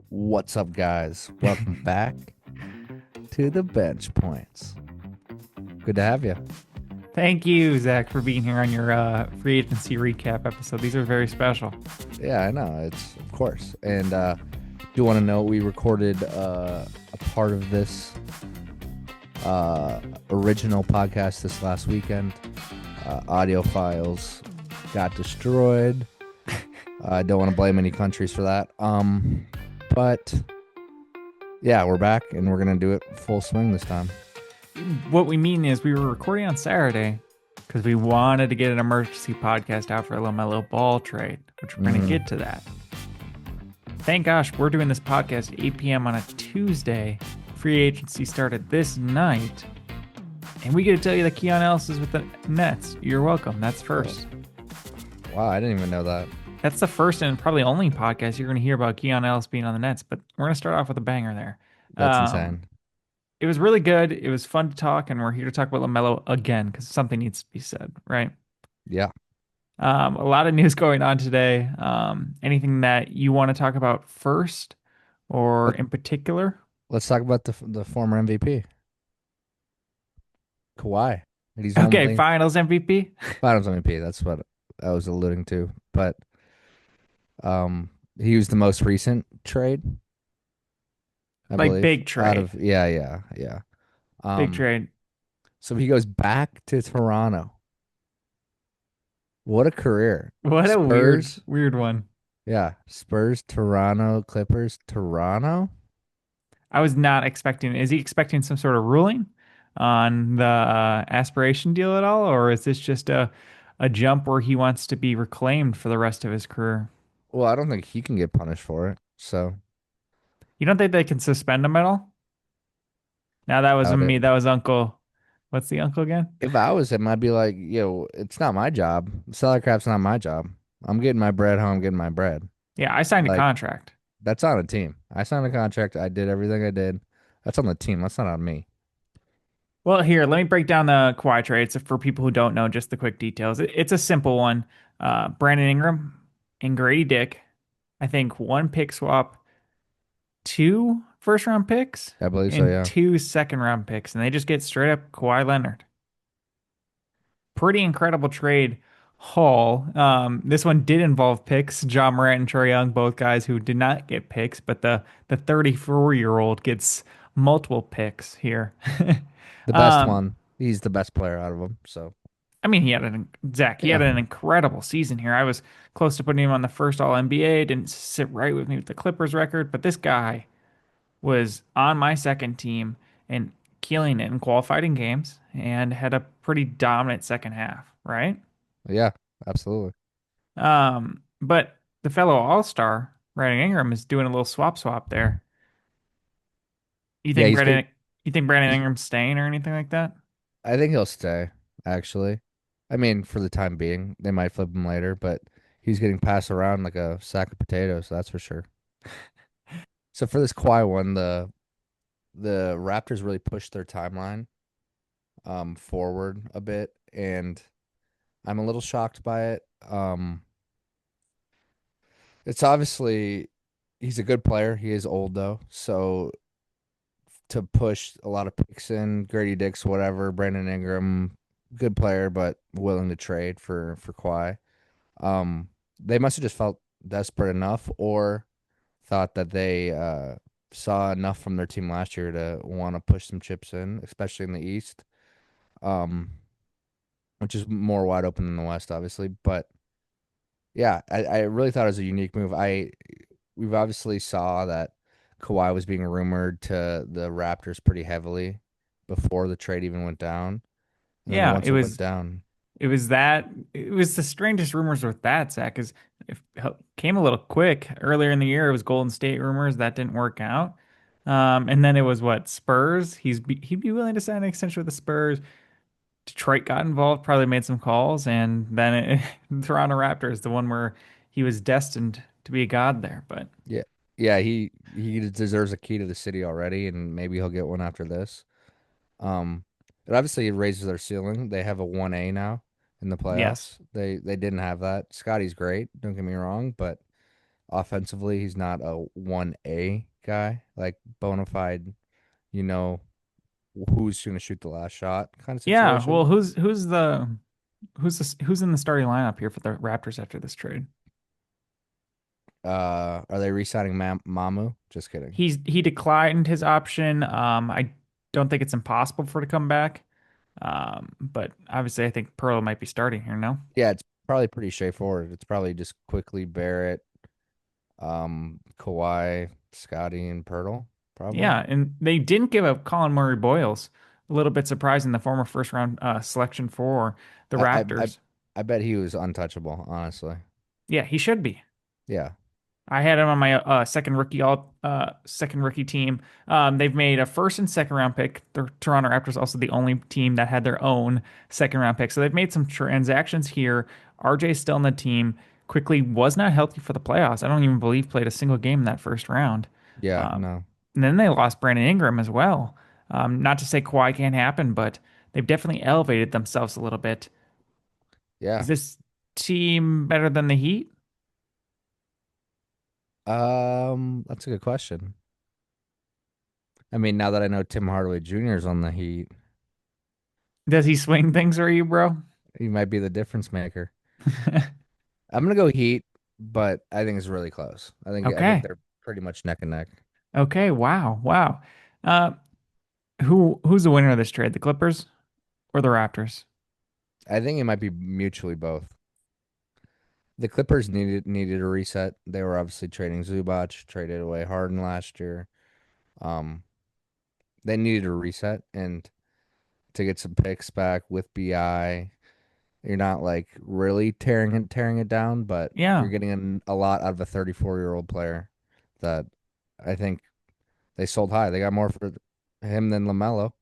What's up, guys? Welcome back to the Bench Points. Good to have you. Thank you, Zach, for being here on your free agency recap episode. These are very special. Yeah, I know. It's of course. And do want to know we recorded a part of this uh, original podcast this last weekend. Audio files got destroyed. I don't want to blame any countries for that. But yeah, we're back and we're gonna do it full swing this time. What we mean is we were recording on Saturday because we wanted to get an emergency podcast out for a LaMelo Ball trade, which we're going to Mm, get to that. Thank gosh, we're doing this podcast at 8 p.m. on a Tuesday. Free agency started this night. And we get to tell you that Keon Ellis is with the Nets. You're welcome. That's first. wow, I didn't even know that. That's the first and probably only podcast you're going to hear about Keon Ellis being on the Nets, but we're going to start off with a banger there. That's Um, insane. it was really good. It was fun to talk, and we're here to talk about LaMelo again because something needs to be said, right? Yeah. A lot of news going on today. Anything that you want to talk about first or in particular? Let's talk about the former MVP, Kawhi. He's Okay, only Finals MVP, Finals MVP. That's what I was alluding to. But um, he was the most recent trade, I like believe. big Out trade, of yeah. big Um, trade. so he goes back to Toronto. What a career! What a weird, Spurs, weird one. yeah. Spurs, Toronto, Clippers, Toronto. I was not expecting. Is he expecting some sort of ruling on the aspiration deal at all, or is this just a jump where he wants to be reclaimed for the rest of his career? Well, I don't think he can get punished for it. So You don't think they can suspend him at all? Now that was doubt it. me. That was Uncle. What's the uncle again? If I was him, I'd be like, yo, it's not my job. Salary cap's not my job. I'm getting my bread how I'm getting my bread. Yeah, I signed a Like, contract. that's on a team. I signed a contract. I did everything I did. That's on the team. That's not on me. Well, here, let me break down the Kawhi trade. So for people who don't know, just the quick details. It's a simple one. Brandon Ingram and Grady Dick. I think one pick swap, two first round picks, I believe so, and yeah. two second round picks, and they just get straight up Kawhi Leonard. Pretty incredible trade haul. This one did involve picks. John Morant and Trae Young, both guys who did not get picks, but the 34-year-old gets multiple picks here. The best um, one. He's the best player out of them. So, I mean, he had an Zach. He yeah. had an incredible season here. I was close to putting him on the first All NBA. Didn't sit right with me with the Clippers record, but this guy was on my second team and killing it in qualifying games and had a pretty dominant second half. Right. Yeah, absolutely. But the fellow All Star Brandon Ingram is doing a little swap there. You Yeah, think he's good. Brandon? You think Brandon He's, Ingram's staying or anything like that? I think he'll stay, actually. I mean, for the time being, they might flip him later, but he's getting passed around like a sack of potatoes, that's for sure. So for this Kawhi one, the Raptors really pushed their timeline forward a bit, and I'm a little shocked by it. It's obviously he's a good player. He is old though, so to push a lot of picks in, Grady Dix, whatever, Brandon Ingram, good player, but willing to trade for Kawhi. They must have just felt desperate enough, or thought that they saw enough from their team last year to want to push some chips in, especially in the East. Um, which is more wide open than the West, obviously. But yeah, I really thought it was a unique move. We've obviously saw that Kawhi was being rumored to the Raptors pretty heavily before the trade even went down. And then Yeah, once it went down, it was that it was the strangest rumors with that Zach because it came a little quick earlier in the year. It was Golden State rumors that didn't work out, and then it was what Spurs. He'd be willing to sign an extension with the Spurs. Detroit got involved, probably made some calls, and then Toronto Raptors, the one where he was destined to be a god there. But yeah, yeah, he deserves a key to the city already, and maybe he'll get one after this. Um, it obviously raises their ceiling. They have a 1A now in the yes, playoffs. They didn't have that. Scotty's great, don't get me wrong, but offensively. He's not a 1A guy, like bona fide, you know, who's going to shoot the last shot kind of Yeah, well, situation. who's in the starting lineup here for the Raptors after this trade? Are they re-signing Mamu? Just kidding. He declined his option. I don't think it's impossible for it to come back. But obviously I think Pearl might be starting here, no? Yeah, it's probably pretty straightforward. It's probably just quickly Barrett, Kawhi, Scotty, and Pirtle, probably. Yeah, and they didn't give up Colin Murray Boyles. A little bit surprising, the former first round selection for the I, I, I, Raptors. I bet he was untouchable, honestly. Yeah, he should be. Yeah, I had him on my second rookie team. They've made a first and second round pick. The Toronto Raptors also the only team that had their own second round pick. So they've made some transactions here. RJ's still on the team. Quickly was not healthy for the playoffs. I don't even believe played a single game in that first round. yeah, Um, no, and then they lost Brandon Ingram as well. Not to say Kawhi can't happen, but they've definitely elevated themselves a little bit. Is yeah. this team better than the Heat? That's a good question. I mean, now that I know Tim Hardaway Jr. is on the Heat, Does he swing things for you, bro? he might be the difference maker. I'm gonna go Heat, but I think it's really close. I think Okay. they're pretty much neck and neck. Okay. Wow. Wow. Uh, who's the winner of this trade? The Clippers or the Raptors? I think it might be mutually both. The Clippers needed a reset. They were obviously trading Zubac, traded away Harden last year. Um, they needed a reset and to get some picks back with BI. You're not like really tearing it down, but Yeah. you're getting a lot out of a 34-year-old player that I think they sold high. They got more for him than LaMelo.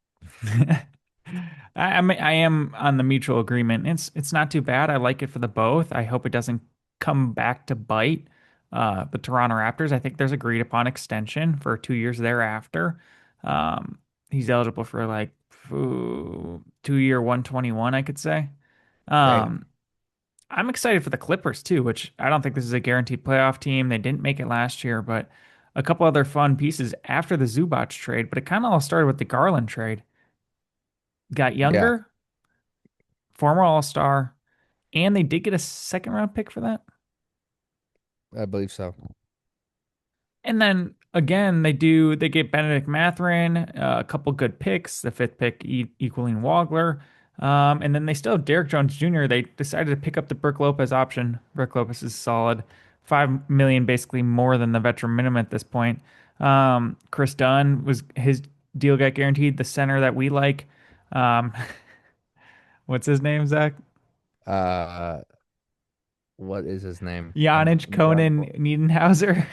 I am on the mutual agreement. It's not too bad. I like it for the both. I hope it doesn't come back to bite the Toronto Raptors. I think there's agreed upon extension for 2 years thereafter. Um, he's eligible for like 2 year 121, I could say. Dang. Um, I'm excited for the Clippers too, which I don't think this is a guaranteed playoff team. They didn't make it last year, but a couple other fun pieces after the Zubac trade. But it kind of all started with the Garland trade. Got Yeah, younger, former All-Star, and they did get a second round pick for that. I believe so. And then again, they get Benedict Mathurin, a couple good picks, the fifth pick equaling Wagler. And then they still have Derrick Jones Jr. They decided to pick up the Brook Lopez option. Brook Lopez is solid, 5 million, basically more than the veteran minimum at this point. Chris Dunn was his deal got guaranteed. The center that we like, um, what's his name, Zach? Uh, what is his name? Giannis, I'm drawing a Conan, blank. Niedenhauser.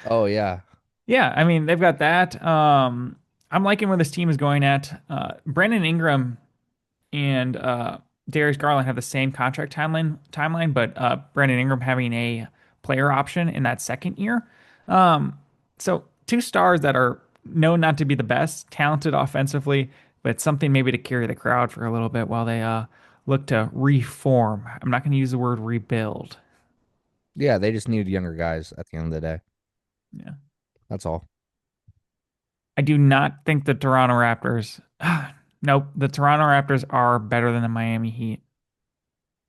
Oh yeah, Yeah, I mean they've got that. I'm liking where this team is going at. Brandon Ingram and Darius Garland have the same contract timeline, but Brandon Ingram having a player option in that second year. Um, so two stars that are known not to be the best, talented offensively, but something maybe to carry the crowd for a little bit while they look to reform. I'm not going to use the word rebuild. yeah. They just needed younger guys at the end of the day. Yeah. That's all. I do not think the Toronto Raptors. Nope, the Toronto Raptors are better than the Miami Heat.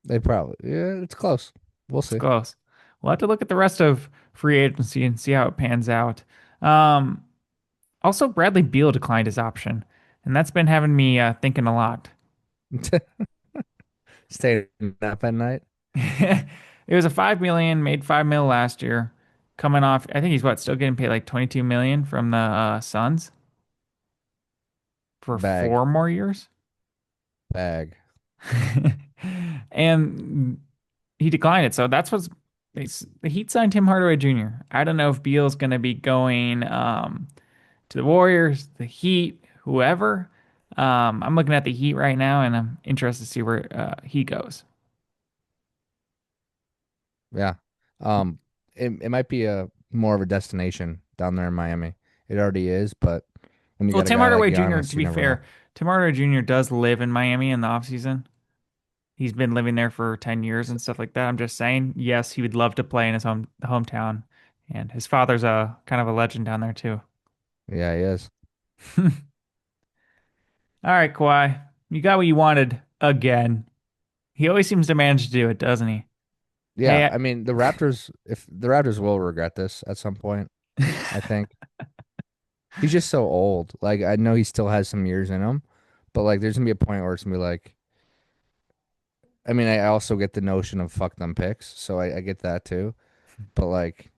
They probably yeah. It's close. We'll It's see. close. We'll have to look at the rest of free agency and see how it pans out. Um, Also, Bradley Beal declined his option, and that's been having me thinking a lot. Stay up at night. It was a 5 million, made 5 mil last year, coming off. I think he's what still getting paid like 22 million from the Suns for Bag, 4 more years. bag. And he declined it. So that's what's the Heat signed Tim Hardaway Jr. I don't know if Beal's going to be going to the Warriors, the Heat, whoever. I'm looking at the Heat right now, and I'm interested to see where he goes. Yeah. Um, it might be a more of a destination down there in Miami. It already is, but when you Well, got a Tim guy like Hardaway Jr., to Giannis, you be never know. fair, Tim Hardaway Jr. does live in Miami in the offseason. he's been living there for 10 years and stuff like that. I'm just saying, yes, he would love to play in his hometown. And his father's a kind of a legend down there too. Yeah, he is. All right, Kawhi, you got what you wanted again. He always seems to manage to do it, doesn't he? Yeah, Hey, I mean the Raptors. If the Raptors will regret this at some point, I think he's just so old. Like I know he still has some years in him, but like there's gonna be a point where it's gonna be like. I mean, I also get the notion of fuck them picks, so I get that too. But like,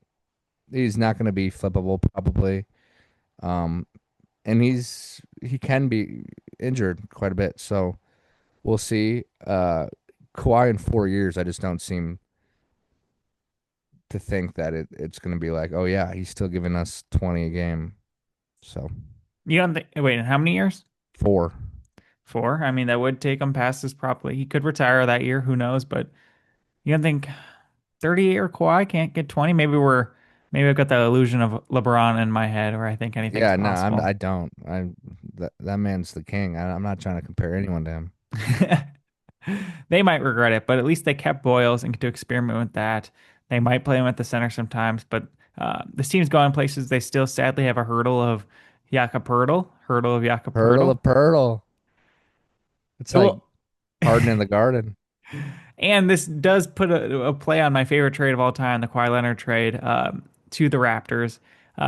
he's not gonna be flippable probably. Um, and he can be injured quite a bit, so we'll see. Kawhi in 4 years, I just don't seem to think that it's gonna be like, oh yeah, he's still giving us 20 a game. So you don't think, wait, in how many years? four. Four. I mean, that would take him past this probably. He could retire that year, who knows? But you don't think 38 or Kawhi can't get 20? Maybe I've got the illusion of LeBron in my head where I think anything's Yeah, no, possible. I don't. That man's the king. I'm not trying to compare anyone to him. They might regret it, but at least they kept Boyles and get to experiment with that. They might play him at the center sometimes, but this team's going places. They still sadly have a hurdle of Jakob Hurdle Pertl. of Pearl. It's like Well, Harden in the Garden. and this does put a play on my favorite trade of all time, the Kawhi Leonard trade to the Raptors,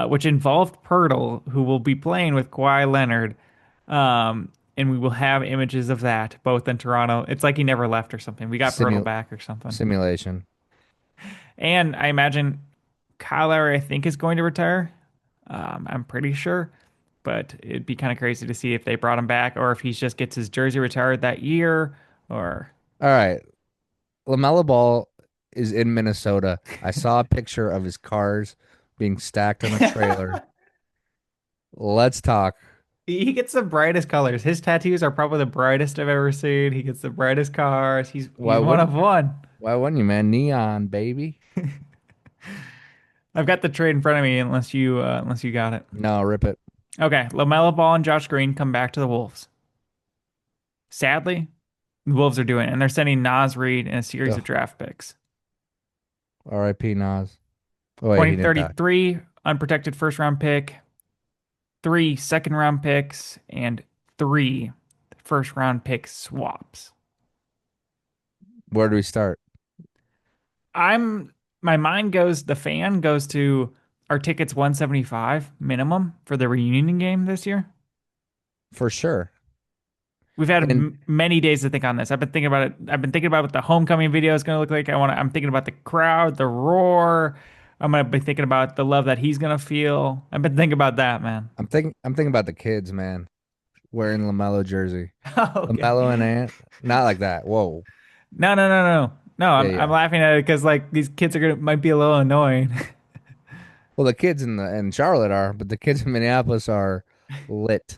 which involved Pirtle, who will be playing with Kawhi Leonard. And we will have images of that both in Toronto. It's like he never left or something. We got Pirtle Simul back or something. simulation. And I imagine Kyle Lowry, I think, is going to retire. I'm pretty sure. But it'd be kind of crazy to see if they brought him back or if he just gets his jersey retired that year or All right. LaMelo Ball is in Minnesota. I saw a picture of his cars being stacked on a trailer. Let's talk. he gets the brightest colors. His tattoos are probably the brightest I've ever seen. He gets the brightest cars. Why He's one wouldn't of one. why wouldn't you, man? Neon, baby. I've got the trade in front of me unless you got it. No, rip it. Okay, LaMelo Ball and Josh Green come back to the Wolves. Sadly, the Wolves are doing it, and they're sending Nas Reed and a series of Ugh. draft picks. R.I.P. Nas. Oh wait, he didn't die. 2033 unprotected first round pick, three second round picks, and three first round pick swaps. Where do we start? I'm my mind goes the fan goes to our tickets 175 minimum for the reunion game this year. For sure. We've had And many days to think on this. I've been thinking about it. I've been thinking about what the homecoming video is going to look like. I'm thinking about the crowd, the roar. I'm going to be thinking about the love that he's going to feel. I've been thinking about that, man. I'm thinking about the kids, man, wearing LaMelo jersey. Okay. LaMelo and Ant. Not like that. Whoa. No. No, Yeah, I'm yeah. laughing at it because like these kids are gonna might be a little annoying. Well, the kids in Charlotte are, but the kids in Minneapolis are lit.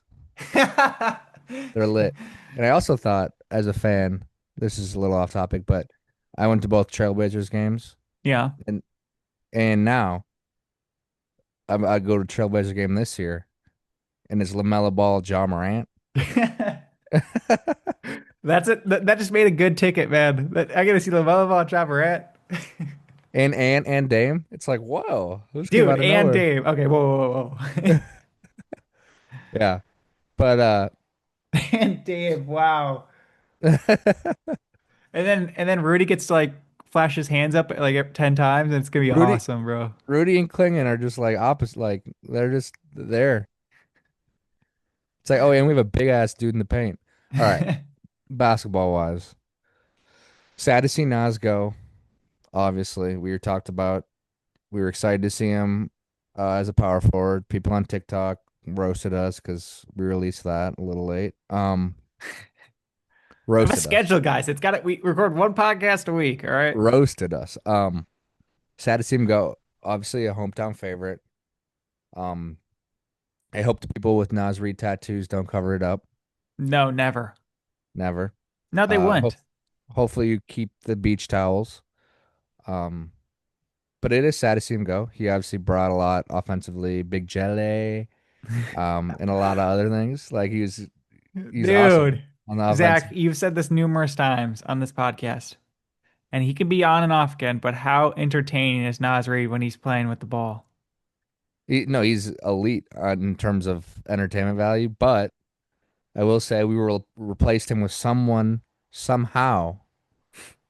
They're lit. And I also thought, as a fan, this is a little off topic, but I went to both Trailblazers games, Yeah. and now I go to Trailblazer game this year, and it's LaMelo Ball, John Morant, That's it. That just made a good ticket, man. I gotta see LaMelo Ball, Ja Morant. and Dame. It's like, whoa, this came Dude, out of and nowhere. Dave. Okay, whoa. Yeah, but And Dave, wow. And then Rudy gets to like flash his hands up like 10 times and it's gonna be Rudy, awesome, bro. Rudy and Klingon are just like opposite. Like they're just there. It's like, oh, and we have a big ass dude in the paint. All right, basketball wise, sad to see Nas go. Obviously, we were talked about. We were excited to see him as a power forward. People on TikTok roasted us because we released that a little late. We have a Roasted us. schedule, guys. It's got it. We record one podcast a week, all right? Roasted us. Sad to see him go. Obviously, a hometown favorite. Um, I hope the people with Nas Reed tattoos don't cover it up. No, never. Never. No, they Uh, hope wouldn't. hopefully you keep the beach towels. Um, but it is sad to see him go. He obviously brought a lot offensively, big jelly, and a lot of other things. Like he's awesome. Dude. on the Zach, offensive. you've said this numerous times on this podcast, and he can be on and off again, but how entertaining is Nasri when he's playing with the ball? No, he's elite in terms of entertainment value, but I will say we replaced him with someone somehow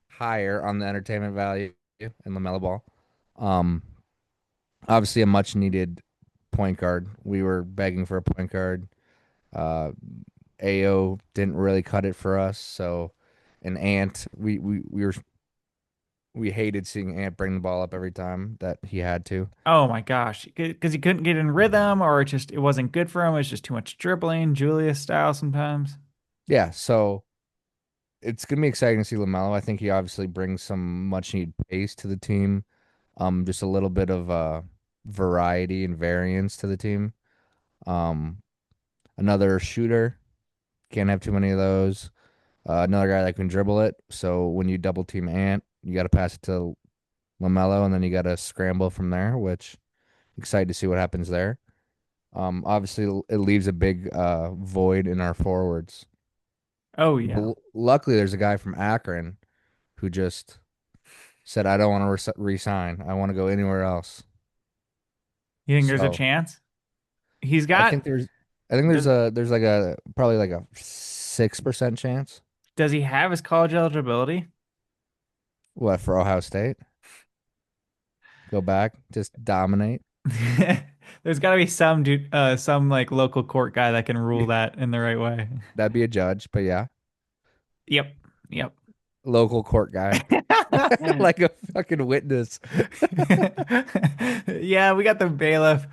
higher on the entertainment value in LaMelo Ball. Um, Obviously a much needed point guard. We were begging for a point guard. Uh, AO didn't really cut it for us, so an Ant, we hated seeing Ant bring the ball up every time that he had to. Oh my gosh, because he couldn't get in rhythm, or it wasn't good for him. It was just too much dribbling, Julius style sometimes. Yeah, so it's gonna be exciting to see LaMelo. I think he obviously brings some much needed pace to the team. Just a little bit of variety and variance to the team. Um, Another shooter, can't have too many of those. Another guy that can dribble it. So when you double team Ant, you got to pass it to LaMelo, and then you got to scramble from there. Which excited to see what happens there. Obviously it leaves a big void in our forwards. Oh But yeah, luckily, there's a guy from Akron who just said, "I don't want to resign. I want to go anywhere else." you think there's a So chance? He's I got. think Does there's like a probably like a 6% chance. does he have his college eligibility? What for Ohio State? Go back, just dominate. There's got to be some dude, some like local court guy that can rule that in the right way. That'd be a judge, but yeah, Yep, yep. local court guy, like a fucking witness. Yeah, we got the bailiff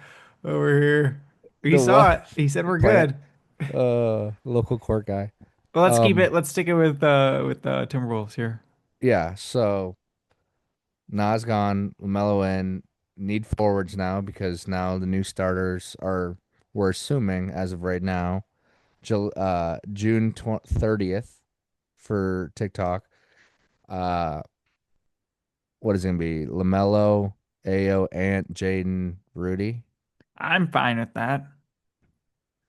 over here. He The saw what? it. He said we're Plant, good. local court guy. But let's keep Um, it. Let's stick it with Timberwolves here. yeah. So Nas gone, LaMelo in. Need forwards now because now the new starters are, we're assuming as of right now, June 30th for TikTok. Uh, what is it gonna be? LaMelo, Ayo, Ant, Jaden, Rudy. I'm fine with that.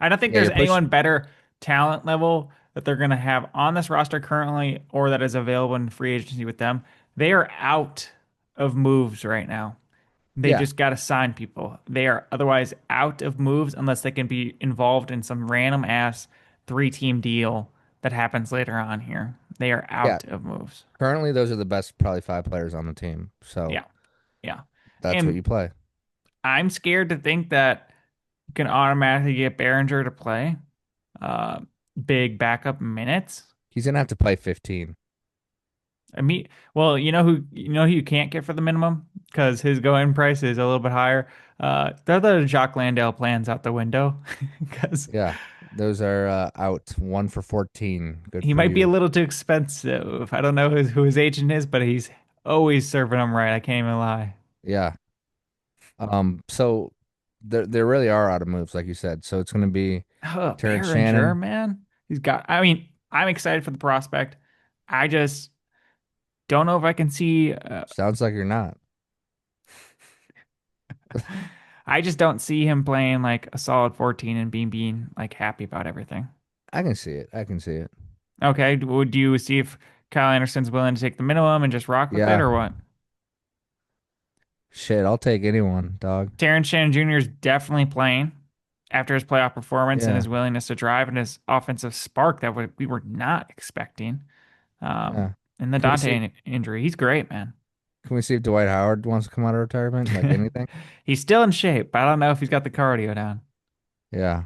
I don't think Yeah, there's you're push. anyone better talent level that they're going to have on this roster currently or that is available in free agency with them. They are out of moves right now. They Yeah, just got to sign people. They are otherwise out of moves unless they can be involved in some random ass three-team deal that happens later on here. They are yeah. out of moves. Currently, those are the best probably five players on the team. So Yeah, yeah. that's what And you play. I'm scared to think that you can automatically get Behringer to play uh, big backup minutes. He's gonna have to play 15. I mean, well, you know who you can't get for the minimum because his going price is a little bit higher. They're the Jock Landale plans out the window because Yeah, those are out. 1 for 14. Good he for might be a you. little too expensive. I don't know who his agent is, but he's always serving them right. I can't even lie. Yeah. So there really are out of moves, like you said. So it's gonna be Oh, Terrence Behringer, Shannon. man, I mean, I'm excited for the prospect. I just don't know if I can see. Sounds like you're not. I just don't see him playing like a solid 14 and being like happy about everything. I can see it. I can see it. Okay, would you see if Kyle Anderson's willing to take the minimum and just rock with it, Yeah. or what? Shit, I'll take anyone, dog. Terrence Shannon Jr. is definitely playing after his playoff performance and Yeah. his willingness to drive and his offensive spark that we were not expecting. Yeah. And the Can we see? Injury, he's great, man. Can we see if Dwight Howard wants to come out of retirement? Like anything? He's still in shape, but I don't know if he's got the cardio down. Yeah.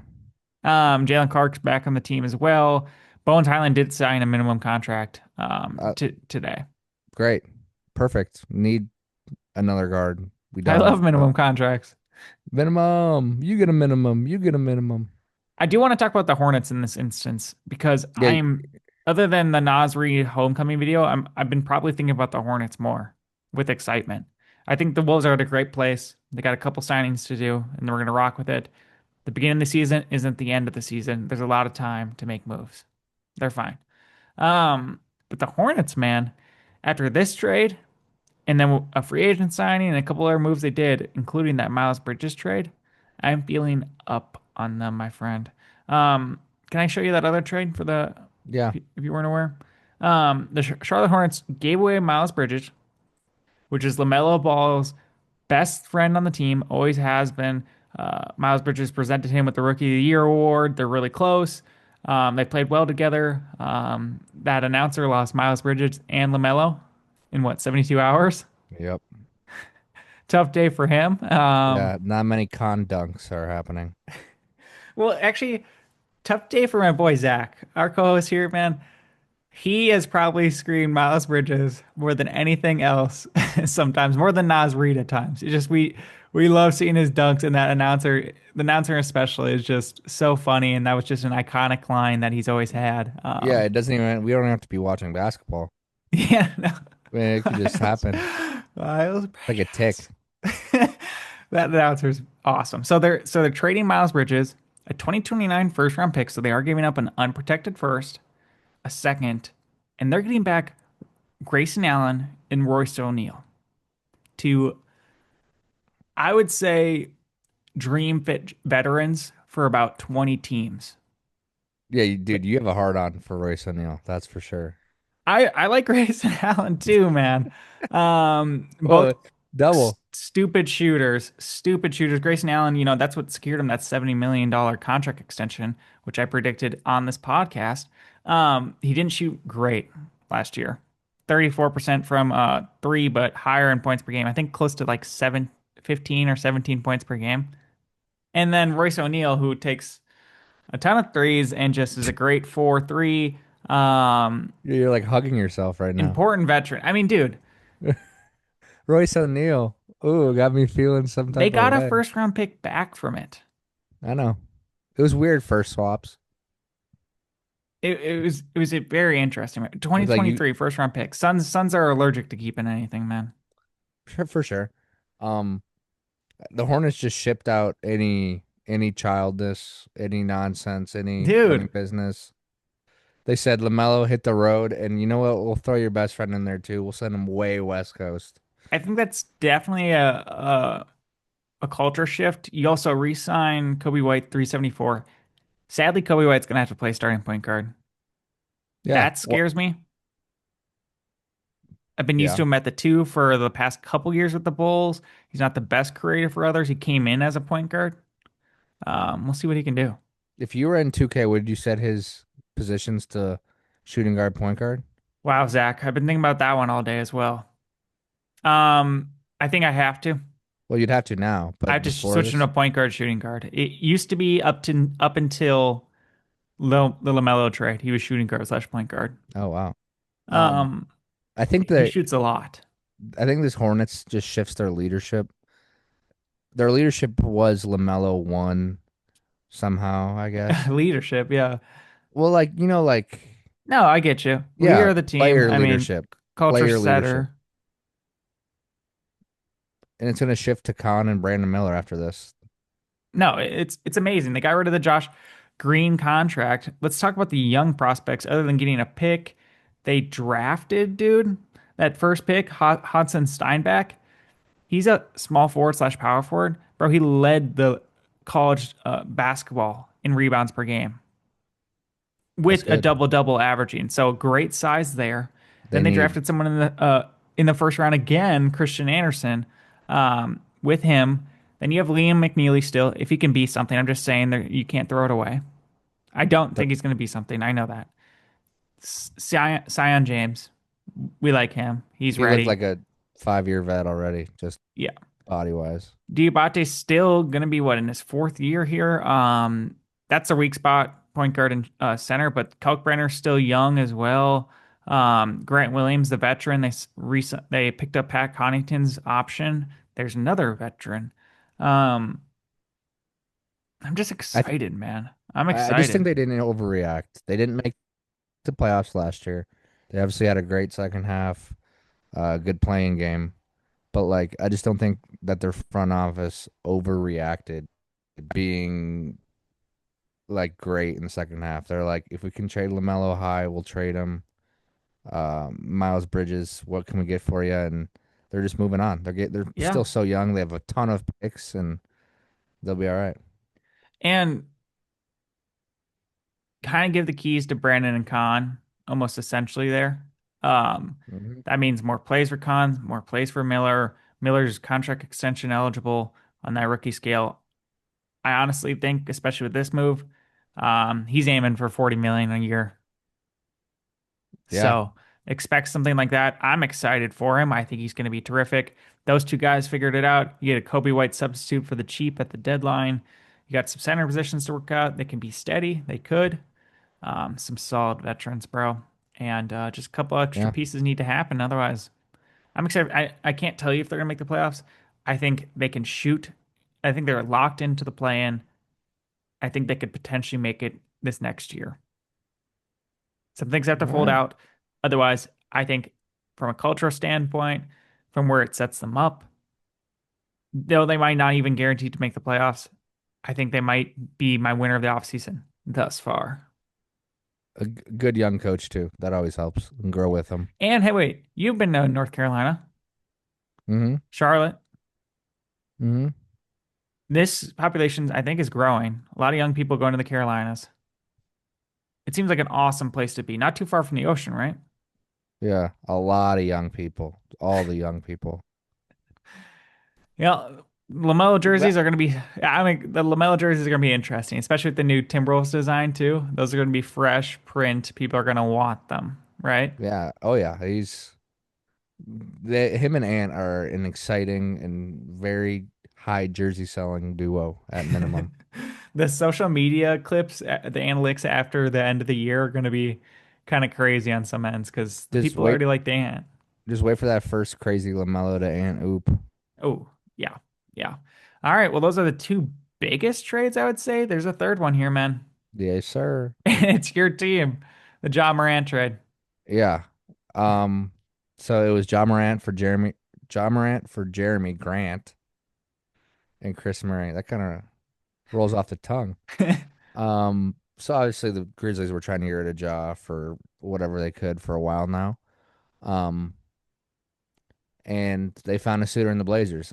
Jalen Clark's back on the team as well. Bones Highland did sign a minimum contract Uh, today. Great. Perfect. Need another guard. We I don't. love But minimum contracts. minimum. You get a minimum. You get a minimum. I do want to talk about the Hornets in this instance because Yeah. other than the Nasri homecoming video, I've been probably thinking about the Hornets more with excitement. I think the Wolves are at a great place. They got a couple signings to do, and we're going to rock with it. The beginning of the season isn't the end of the season. There's a lot of time to make moves. They're fine. But the Hornets, man, after this trade and then a free agent signing and a couple other moves they did, including that Miles Bridges trade, I'm feeling up on them, my friend. Um, can I show you that other trade for the Yeah. if you weren't aware. The Charlotte Hornets gave away Miles Bridges, which is LaMelo Ball's best friend on the team, always has been. Miles Bridges presented him with the Rookie of the Year award. They're really close. They played well together. That announcer lost Miles Bridges and LaMelo in what, 72 hours? Yep. Tough day for him. Yeah. Not many con dunks are happening. Well, actually, tough day for my boy Zach, our co-host here, man. He has probably screamed Miles Bridges more than anything else, sometimes more than Nas Reed at times. It's just we love seeing his dunks, and that announcer, the announcer especially, is just so funny, and that was just an iconic line that he's always had. Yeah, it doesn't even, we don't have to be watching basketball. Yeah, no, I mean, it could just Miles, happen Miles like a tick. Bridges. That announcer's awesome. So they're trading Miles Bridges, a 2029 first round pick, so they are giving up an unprotected first, a second, and they're getting back Grayson Allen and Royce O'Neal to, I would say, dream fit veterans for about 20 teams. Yeah, dude, you have a hard on for Royce O'Neal. That's for sure. I like Grayson Allen too, man. Both Oh, double. stupid shooters, stupid shooters. Grayson Allen, that's what secured him that $70 million contract extension, which I predicted on this podcast. He didn't shoot great last year. 34% from three, but higher in points per game. I think close to like 15 or 17 points per game. And then Royce O'Neal, who takes a ton of threes and just is a great 4-3, You're like hugging yourself right now. important veteran. I mean, dude, Royce O'Neal. Ooh, got me feeling some they type of got a way. first round pick back from it. I know. It was weird first swaps. It was a very interesting. It was like you 2023 first round pick. Suns are allergic to keeping anything, man. for sure. Um, the Hornets just shipped out any childness, any nonsense, any funny Dude, business. They said LaMelo hit the road, and you know what? We'll throw your best friend in there too. We'll send him way West Coast. I think that's definitely a culture shift. You also re-sign Kobe White 374. Sadly, Kobe White's gonna have to play starting point guard. Yeah. That Well, scares me. I've been used yeah. to him at the two for the past couple years with the Bulls. He's not the best creator for others. He came in as a point guard. We'll see what he can do. If you were in 2K, would you set his positions to shooting guard, point guard? Wow, Zach, I've been thinking about that one all day as well. I think I have to. Well, you'd have to now, I but have to before switch into this, a point guard, shooting guard. It used to be up until the LaMelo trade. He was shooting guard slash point guard. oh wow. Um, Um, I think he that shoots a lot. I think this Hornets just shifts their leadership. Their leadership was LaMelo one somehow, I guess. Leadership, yeah. Well, like like No, I get you. Leader yeah, of the team. player I mean, leadership, culture player leadership, setter. and it's gonna shift to Khan and Brandon Miller after this. No, it's amazing. They got rid of the Josh Green contract. Let's talk about the young prospects. Other than getting a pick, they drafted, dude, that first pick, Hudson Steinbach. He's a small forward slash power forward, bro. He led the college basketball in rebounds per game That's with a good. double double averaging. So great size there. They Then they need drafted someone in the first round again, Christian Anderson, with him. Then you have Liam McNeely still. If he can be something, I'm just saying that you can't throw it away. I don't the think he's going to be something. I know that. Sion James, we like him. He's he looked ready. like a 5-year vet already, just Yeah. body wise. Diabate's still going to be what in his fourth year here. That's a weak spot, point guard and center, but Kalkbrenner's still young as well. Grant Williams, the veteran, they picked up Pat Connaughton's option. There's another veteran. Um, I'm just I th excited, man. I'm I just think excited. they didn't overreact. They didn't make the playoffs last year. They obviously had a great second half, good playing game. But like, I just don't think that their front office overreacted, being like great in the second half. They're like, if we can trade LaMelo high, we'll trade him. Miles Bridges, what can we get for you? And they're just moving on. They're Yeah, still so young. They have a ton of picks, and they'll be all right. and kind of give the keys to Brandon and Khan, almost essentially there. Um, Hmm. that means more plays for Khan, more plays for Miller. Miller's contract extension eligible on that rookie scale. I honestly think, especially with this move, he's aiming for 40 million a year. Yeah, So expect something like that. I'm excited for him. I think he's going to be terrific. Those two guys figured it out. You get a Kobe White substitute for the cheap at the deadline. You got some center positions to work out. They can be steady. They could. Some solid veterans, bro. And just a couple extra yeah. pieces need to happen. Otherwise, I'm excited. I can't tell you if they're going to make the playoffs. I think they can shoot. I think they're locked into the play in. I think they could potentially make it this next year. Some things have to All fold right. out. Otherwise, I think from a cultural standpoint, from where it sets them up, though they might not even guarantee to make the playoffs, I think they might be my winner of the offseason thus far. Good young coach too. That always helps and grow with him. And hey, wait, you've been to North Carolina, Hmm. Charlotte. Hmm. This population, I think, is growing. A lot of young people going to the Carolinas. It seems like an awesome place to be. Not too far from the ocean, right? Yeah, a lot of young people. All the young people. Yeah, LaMelo That, jerseys are going to be. I mean, the LaMelo jerseys are going to be interesting, especially with the new Timberwolves design too. Those are going to be fresh print. People are going to want them, right? yeah. Oh yeah. Him and Ant are an exciting and very high jersey selling duo at minimum. The social media clips, the analytics after the end of the year are going to be kind of crazy on some ends because the Just people wait, already like Dan. just wait for that first crazy LaMelo to Ant oop. Oh, yeah, yeah. All right, well, those are the two biggest trades, I would say. There's a third one here, man. Yes, sir. It's your team, the John Morant trade. Yeah. Um, so it was John Morant for Jeremy Grant and Chris Murray. That kind of rolls off the tongue. So obviously the Grizzlies were trying to get rid of Ja for whatever they could for a while now. Um, and they found a suitor in the Blazers.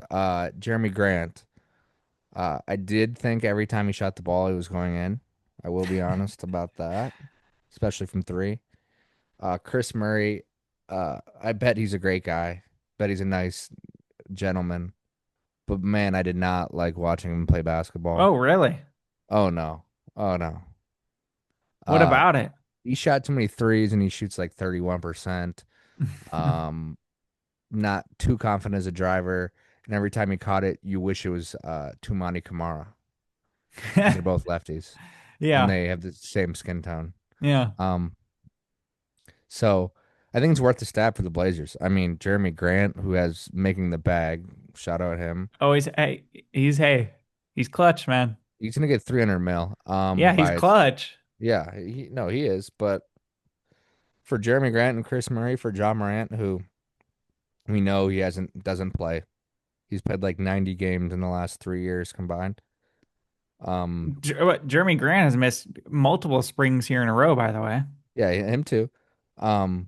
Jeremy Grant. I did think every time he shot the ball, he was going in. I will be honest about that, especially from three. Chris Murray. I bet he's a great guy. Bet he's a nice gentleman. But man, I did not like watching him play basketball. Oh, really? Oh no. Oh no. What Uh, about it? he shot too many threes and he shoots like 31%. Um, not too confident as a driver. And every time he caught it, you wish it was Tumani Kamara because they're both lefties and Yeah, they have the same skin tone. yeah. Um, so I think it's worth the stab for the Blazers. I mean, Jeremy Grant, who has making the bag, shout out him. Oh, he's clutch, man. He's gonna get 300 mil. Yeah, he's clutch. Yeah, no, he is. But for Jeremy Grant and Chris Murray, for John Morant, who we know he hasn't doesn't play. He's played like 90 games in the last 3 years combined. Um, Jeremy Grant has missed multiple springs here in a row, by the way. yeah, him too. Um,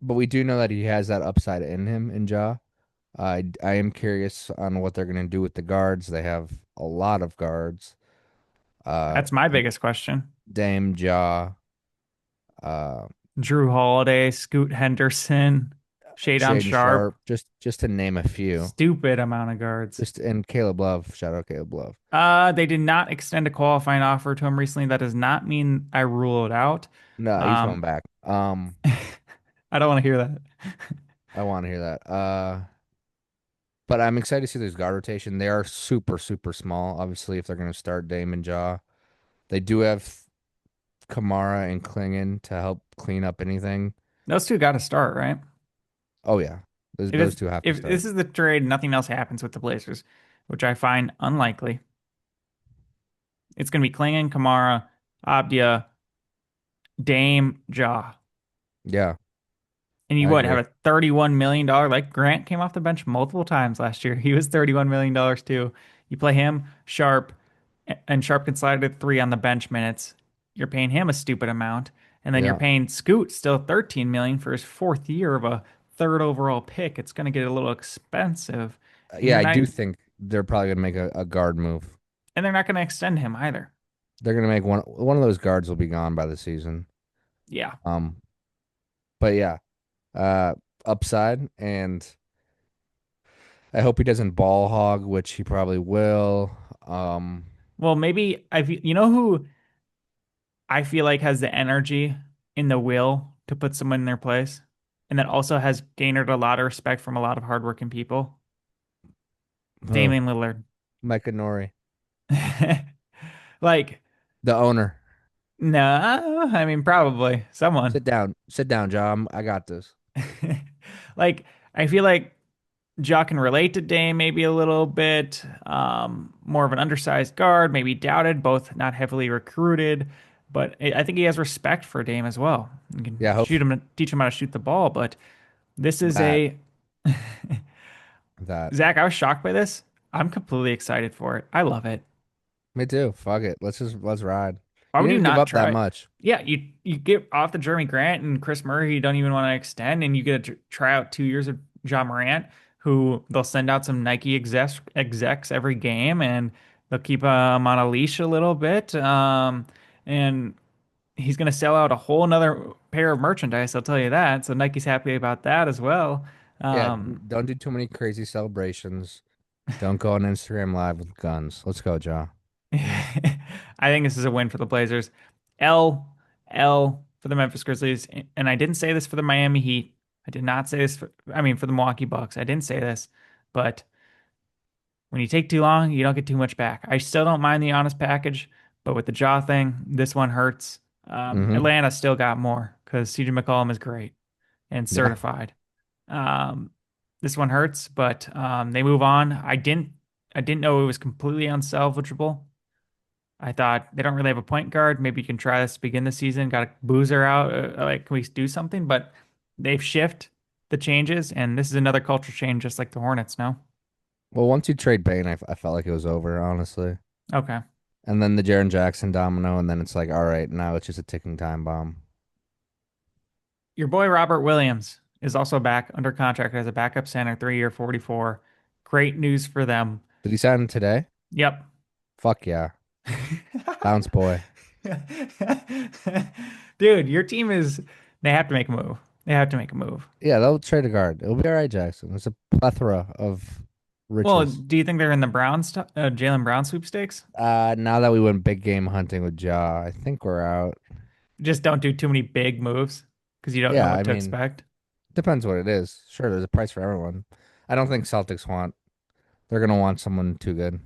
but we do know that he has that upside in him in Ja. I am curious on what they're gonna do with the guards. They have a lot of guards. Uh, That's my biggest question. Dame Ja, uh, Drew Holiday, Scoot Henderson, Shadon Shaden Sharp. Sharp, just to name a few. Stupid amount of guards. Just and Caleb Love, shout out Caleb Love. They did not extend a qualifying offer to him recently. That does not mean I rule it out. No, he's coming Um, back. I don't want to hear that. I want to hear that. But I'm excited to see this guard rotation. They are super, super small. Obviously, if they're going to start Dame and Ja, they do have Kamara and Klingon to help clean up anything. Those two got to start, right? Oh yeah, those If those it's, two have to if start. this is the trade, nothing else happens with the Blazers, which I find unlikely. It's going to be Klingon, Kamara, Abdia, Dame, Ja. Yeah, And you I would have agree. a $31 million, like Grant came off the bench multiple times last year. He was $31 million too. You play him, Sharp, and Sharp can slide to three on the bench minutes. You're paying him a stupid amount. And then you're Yeah, paying Scoot still 13 million for his fourth year of a third overall pick. It's going to get a little expensive. And yeah. you're I not, do think they're probably going to make a guard move. and they're not going to extend him either. They're gonna make one of those guards will be gone by the season. Yeah. Um, but yeah, uh, upside, and I hope he doesn't ball hog, which he probably will. Um, Well, maybe you know who I feel like has the energy in the will to put someone in their place, and that also has garnered a lot of respect from a lot of hardworking people. oh, Damian Lillard. Micah Nori, Like, the owner. no, I mean probably someone. Sit down, John. I got this. Like, I feel like Ja can relate to Dame maybe a little bit. More of an undersized guard, maybe doubted, both not heavily recruited. But I think he has respect for Dame as well. You can Yeah, hope shoot him, teach him how to shoot the ball. But this is that a that. Zach. I was shocked by this. I'm completely excited for it. I love it. Me too. Fuck it. Let's ride. Why You would you didn't give not up that try? much. Yeah, you get off the Jeremy Grant and Chris Murray, you don't even want to extend, and you get to try out 2 years of John Morant, who they'll send out some Nike execs every game, and they'll keep him on a leash a little bit. And he's going to sell out a whole another pair of merchandise, I'll tell you that. So Nike's happy about that as well. Yeah, Um, don't do too many crazy celebrations. Don't go on Instagram Live with guns. Let's go, Joe. I think this is a win for the Blazers. L L for the Memphis Grizzlies, and I didn't say this for the Miami Heat. I did not say this for the Milwaukee Bucks. I didn't say this, but when you take too long, you don't get too much back. I still don't mind the honest package, but with the jaw thing, this one hurts. Mm-hmm. Atlanta still got more because CJ McCollum is great and Yeah. certified. Um, this one hurts, but they move on. I didn't know it was completely unsalvageable. I thought they don't really have a point guard. Maybe you can try this to begin the season. Got a Boozer out. Like, can we do something? But they've shift the changes, and this is another culture change, just like the Hornets. No, Well, once you trade Bane, I felt like it was over, honestly. okay. And then the Jaren Jackson domino, and then it's like, all right, now it's just a ticking time bomb. Your boy Robert Williams is also back under contract as a backup center, 3 year, 44. Great news for them. Did he sign today? Yep. Fuck yeah. Bounce boy. Dude, your team is, they have to make a move. They have to make a move. Yeah, they'll trade a guard. It'll be all right, Jackson. It's a plethora of Well, riches. do you think they're in the Jalen Brown sweepstakes? Now that we went big game hunting with Ja, I think we're out. Just don't do too many big moves because you don't know Yeah, what I to mean, expect. depends what it is. Sure, there's a price for everyone. I don't think Celtics want. They're gonna want someone too good.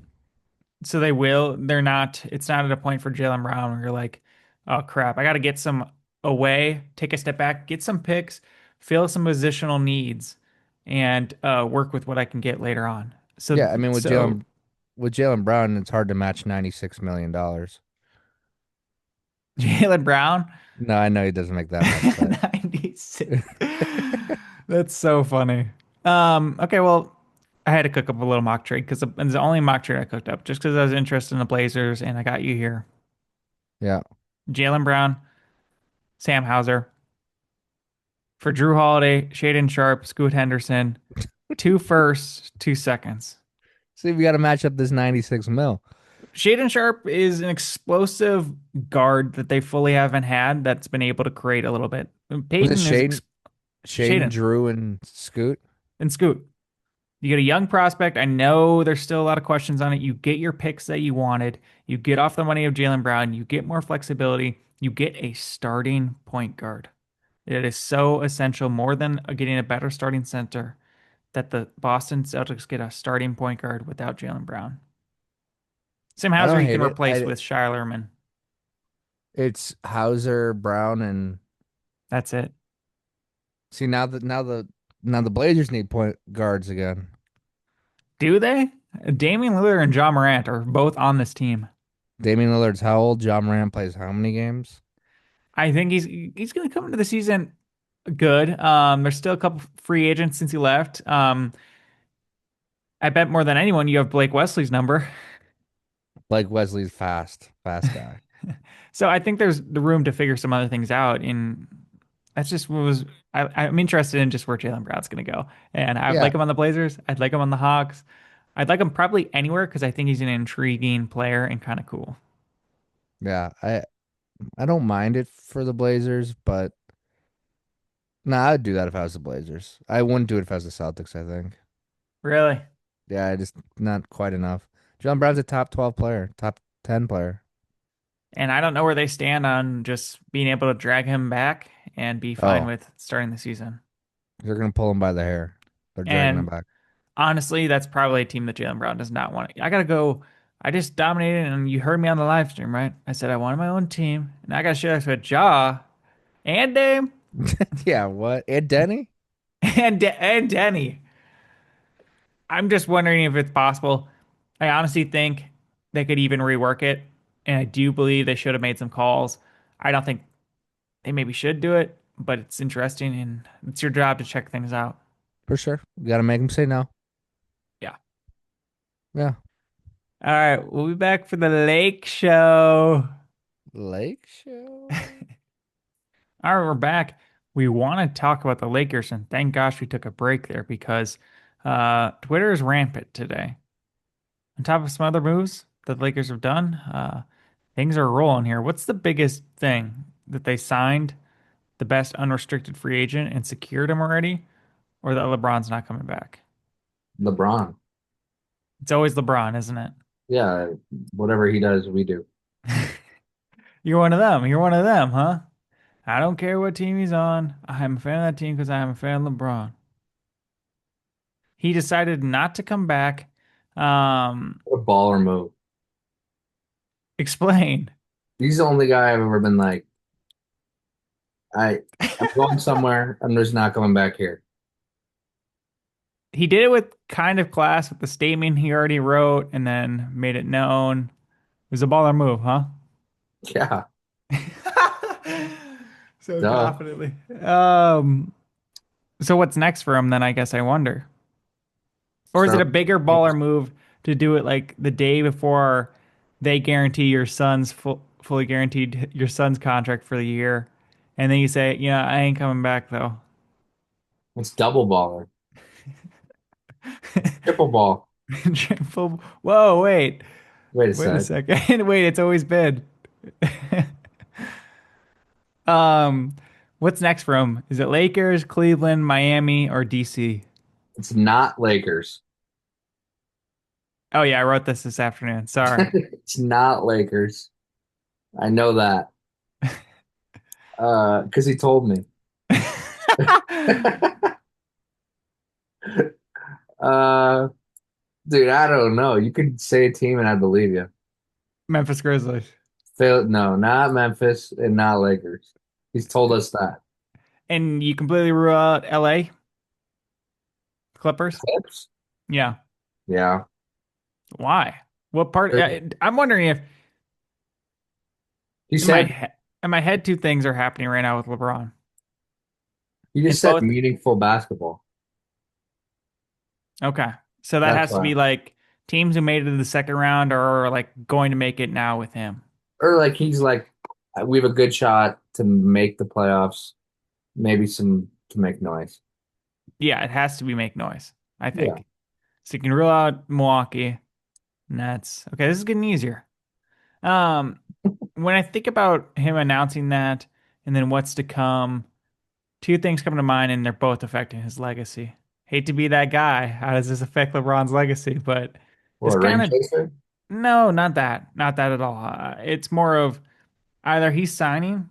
So they will. They're not. It's not at a point for Jalen Brown where you're like, oh crap, I got to get some away, take a step back, get some picks, fill some positional needs, and work with what I can get later on. So Yeah, I mean so with Jalen Brown, it's hard to match $96 million. Jalen Brown, No, I know he doesn't make that much, but 96. That's so funny. Okay, well, I had to cook up a little mock trade because it's the only mock trade I cooked up just because I was interested in the Blazers and I got you here. yeah. Jalen Brown, Sam Hauser for Drew Holiday, Shaden Sharp, Scoot Henderson, two firsts, 2 seconds. See, we got to match up this 96 mil. Shaden Sharp is an explosive guard that they fully haven't had that's been able to create a little bit. Was it Peyton is Shaden, Shaden Drew, and Scoot? and Scoot. You get a young prospect. I know there's still a lot of questions on it. You get your picks that you wanted. You get off the money of Jalen Brown. You get more flexibility. You get a starting point guard. It is so essential, more than getting a better starting center, that the Boston Celtics get a starting point guard without Jalen Brown. Sam I Hauser don't you can hate it. replace with Shilerman. It's Hauser, Brown, and That's it. see now the Blazers need point guards again. Do they? Damian Lillard and John Morant are both on this team. Damian Lillard's how old? John Morant plays how many games? I think he's going to come into the season good. There's still a couple free agents since he left. I bet more than anyone you have Blake Wesley's number. Like Wesley's fast guy. So I think there's the room to figure some other things out. In that's just what was I'm interested in just where Jalen Brown's going to go, and I'd Yeah, like him on the Blazers. I'd like him on the Hawks. I'd like him probably anywhere because I think he's an intriguing player and kind of cool. Yeah, I don't mind it for the Blazers, but nah, I'd do that if I was the Blazers. I wouldn't do it if I was the Celtics, I think. Really? Yeah, I just not quite enough. John Brown's a top 12 player, top 10 player. And I don't know where they stand on just being able to drag him back and be fine Oh, with starting the season. they're gonna pull him by the hair. They're dragging him And back. honestly, that's probably a team that Jalen Brown does not want. I gotta go. I just dominated, and you heard me on the live stream, right? I said I wanted my own team, and I gotta share this with Ja and Dame Yeah, what? And Denny? and Denny. I'm just wondering if it's possible. I honestly think they could even rework it, and I do believe they should have made some calls. I don't think they maybe should do it, but it's interesting, and it's your job to check things out. For sure. You gotta make him say no. Yeah. Yeah. All right, we'll be back for the Lake Show. Lake Show. All right, we're back. We want to talk about the Lakers, and thank gosh we took a break there because Twitter is rampant today. On top of some other moves that the Lakers have done, things are rolling here. What's the biggest thing that they signed the best unrestricted free agent and secured him already, or that LeBron's not coming back? LeBron. It's always LeBron, isn't it? Yeah, whatever he does, we do. You're one of them. You're one of them, huh? I don't care what team he's on. I'm a fan of that team because I'm a fan of LeBron. He decided not to come back. Um, What a baller move. explain. He's the only guy I've ever been like, I I'm going somewhere. I'm just not coming back here. He did it with kind of class with the statement he already wrote and then made it known. It was a baller move, huh? Yeah, So duh. confidently. So what's next for him then, I guess I wonder. Or is it Start. a bigger baller move to do it like the day before they guarantee your son's fully guaranteed your son's contract for the year, and then you say, "Yeah, I ain't coming back though." It's double baller. Triple ball. Whoa, wait, Wait a wait a sec. second, wait. It's always been. Um, what's next for him? Is it Lakers, Cleveland, Miami, or DC? It's not Lakers. Oh yeah, I wrote this afternoon. Sorry. It's not Lakers. I know that. Because he told me. Uh, dude, I don't know. You could say a team and I believe you. Memphis Grizzlies. Phil, no, not Memphis and not Lakers. He's told us that. And you completely rule out LA Clippers? Clips? Yeah. Yeah. Why? What part? I'm wondering if You in my said head, in my head, two things are happening right now with LeBron. you It's just said both. meaningful basketball. Okay. So that That's has to why. be like teams who made it to the second round are like going to make it now with him. Or like he's like, we have a good shot to make the playoffs. Maybe some to make noise. Yeah, it has to be make noise, I Yeah. think. So you can rule out Milwaukee. Nets. Okay, this is getting easier. Um, when I think about him announcing that and then what's to come, two things come to mind, and they're both affecting his legacy. Hate to be that guy. How does this affect LeBron's legacy? But this What, kind ring of, chaser? no, not that at all. It's more of either he's signing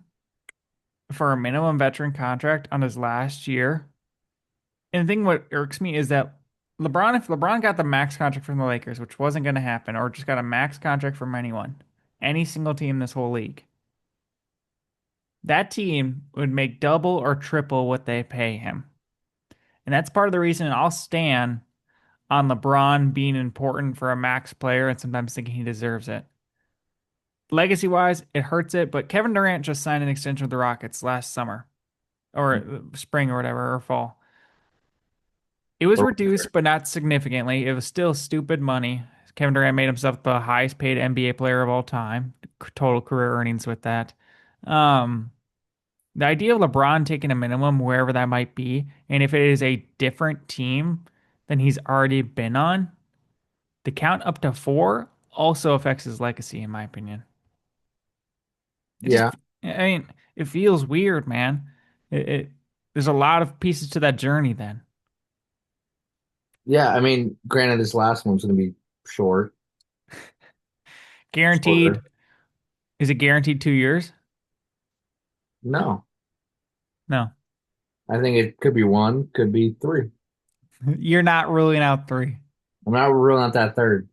for a minimum veteran contract on his last year. And the thing what irks me is that if LeBron got the max contract from the Lakers, which wasn't going to happen, or just got a max contract from anyone, any single team in this whole league, that team would make double or triple what they pay him. And that's part of the reason I'll stand on LeBron being important for a max player and sometimes thinking he deserves it. Legacy wise, it hurts it, but Kevin Durant just signed an extension with the Rockets last summer or spring or whatever, or fall. It was reduced, but not significantly. It was still stupid money. Kevin Durant made himself the highest paid NBA player of all time, total career earnings with that. Um, the idea of LeBron taking a minimum wherever that might be, and if it is a different team than he's already been on, the count up to four also affects his legacy, in my opinion. it just, Yeah. I mean, it feels weird, man. It there's a lot of pieces to that journey then. Yeah. I mean, granted, this last one's going to be short, Guaranteed, shorter. is it guaranteed 2 years? No, No. I think it could be one, could be three. You're not ruling out three. I'm not ruling out that third.